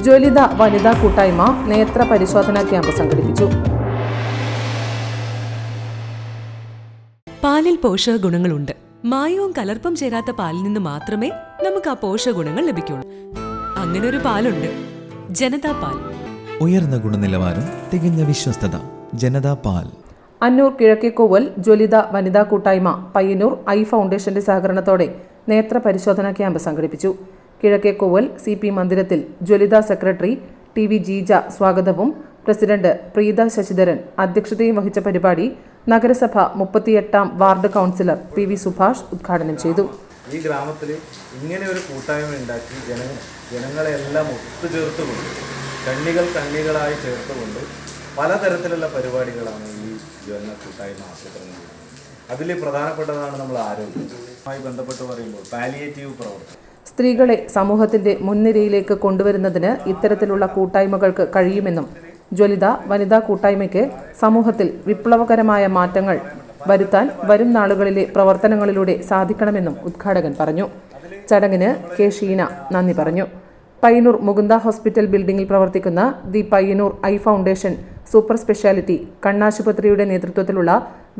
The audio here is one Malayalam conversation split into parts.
ജ്വലിത വനിതാ കൂട്ടായ്മ നേത്ര പരിശോധനാ ക്യാമ്പ് സംഘടിപ്പിച്ചു. പാലിൽ പോഷക ഗുണങ്ങളുണ്ട്. മായവും കലർപ്പും ചേരാത്ത പാലിൽ നിന്ന് മാത്രമേ നമുക്ക് ആ പോഷക ഗുണങ്ങൾ ലഭിക്കുള്ളൂ. അങ്ങനെ ഒരു പാലുണ്ട്, ജനതാ പാൽ. ഉയർന്ന ഗുണനിലവാരം, തികഞ്ഞ വിശ്വസ്തത. ജനതാ പാൽ. അന്നൂർ കിഴക്കേക്കോവൽ ജ്വലിത വനിതാ കൂട്ടായ്മ പയ്യന്നൂർ ഐ ഫൗണ്ടേഷന്റെ സഹകരണത്തോടെ നേത്ര പരിശോധനാ ക്യാമ്പ് സംഘടിപ്പിച്ചു. കിഴക്കേക്കോവൽ CP മന്ദിരത്തിൽ ജ്വലിത സെക്രട്ടറി TV ജീജ സ്വാഗതവും പ്രസിഡന്റ് പ്രീത ശശിധരൻ അധ്യക്ഷതയും വഹിച്ച പരിപാടി നഗരസഭ 38ാം വാർഡ് കൗൺസിലർ PV സുഭാഷ് ഉദ്ഘാടനം ചെയ്തു. ഈ ഗ്രാമത്തിൽ ഇങ്ങനെ ഒരു കൂട്ടായ്മ ഉണ്ടാക്കി ജനങ്ങളെല്ലാം ഒത്തുചേർത്തുകൊണ്ട് കണ്ണികളായി ചേർത്തുകൊണ്ട് പലതരത്തിലുള്ള പരിപാടികളാണ് ഈ ജ്വലന കൂട്ടായ്മ ആസൂത്രണം ചെയ്യുന്നത്. അതിൽ പ്രധാനപ്പെട്ടതാണ് നമ്മൾ ആരോഗ്യവുമായി ബന്ധപ്പെട്ട് പറയുമ്പോൾ പാലിയേറ്റീവ് പ്രവർത്തനം. സ്ത്രീകളെ സമൂഹത്തിന്റെ മുൻനിരയിലേക്ക് കൊണ്ടുവരുന്നതിന് ഇത്തരത്തിലുള്ള കൂട്ടായ്മകൾക്ക് കഴിയുമെന്നും ജ്വലിത വനിതാ കൂട്ടായ്മയ്ക്ക് സമൂഹത്തിൽ വിപ്ലവകരമായ മാറ്റങ്ങൾ വരുത്താൻ വരും നാളുകളിലെ പ്രവർത്തനങ്ങളിലൂടെ സാധിക്കണമെന്നും ഉദ്ഘാടകൻ പറഞ്ഞു. ചടങ്ങിന് K. ഷീന നന്ദി പറഞ്ഞു. പയ്യന്നൂർ മുകുന്ദ ഹോസ്പിറ്റൽ ബിൽഡിംഗിൽ പ്രവർത്തിക്കുന്ന the Payyanur eye foundation super speciality കണ്ണാശുപത്രിയുടെ നേതൃത്വത്തിലുള്ള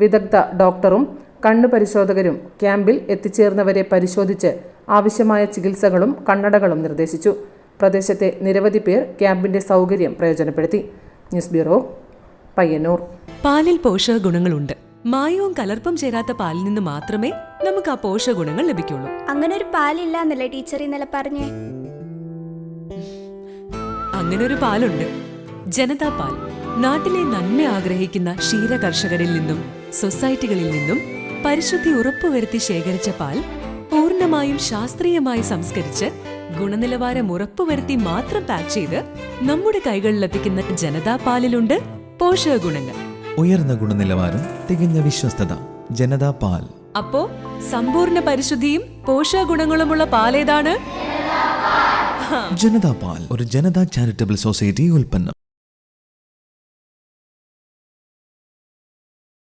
വിദഗ്ധ ഡോക്ടറും കണ്ണു പരിശോധകരും ക്യാമ്പിൽ എത്തിച്ചേർന്നവരെ പരിശോധിച്ച് ആവശ്യമായ ചികിത്സകളും കണ്ണടകളും നിർദ്ദേശിച്ചു. പ്രദേശത്തെ നിരവധി പേർ ക്യാമ്പിന്റെ സൗകര്യം പ്രയോജനപ്പെടുത്തി. News bureau, Payyanur. പാലിൽ പോഷക ഗുണങ്ങളുണ്ട്. മായവും കലർപ്പും ചേരാത്ത പാലിൽ നിന്ന് മാത്രമേ നമുക്ക് ആ പോഷക ഗുണങ്ങൾ ലഭിക്കുള്ളൂ. അങ്ങനെ ഒരു പാലില്ല എന്നല്ലേ ടീച്ചർ ഇന്നലെ പറഞ്ഞേ? അങ്ങനെ ഒരു പാലുണ്ട്, ജനതാ പാൽ. നാട്ടിലെ നന്മ ആഗ്രഹിക്കുന്ന ക്ഷീര കർഷകരിൽ നിന്നും സൊസൈറ്റികളിൽ നിന്നും പരിശുദ്ധി ഉറപ്പുവരുത്തി ശേഖരിച്ച പാൽ പൂർണ്ണമായും ശാസ്ത്രീയമായി സംസ്കരിച്ച് ഗുണനിലവാരം ഉറപ്പുവരുത്തി മാത്രം പാക്ക് ചെയ്ത് നമ്മുടെ കൈകളിലെത്തിക്കുന്ന ജനതാ പാലിലുണ്ട് പോഷക ഗുണങ്ങൾ. ഉയർന്ന ഗുണനിലവാരം, തികഞ്ഞ വിശ്വസ്തത. ജനതാ പാൽ. അപ്പോ സമ്പൂർണ്ണ പരിശുദ്ധിയും പോഷക ഗുണങ്ങളുമുള്ള പാലേതാണ്? ജനതാ പാൽ ഒരു ജനതാ ചാരിറ്റബിൾ സൊസൈറ്റി ഉൽപ്പന്നം.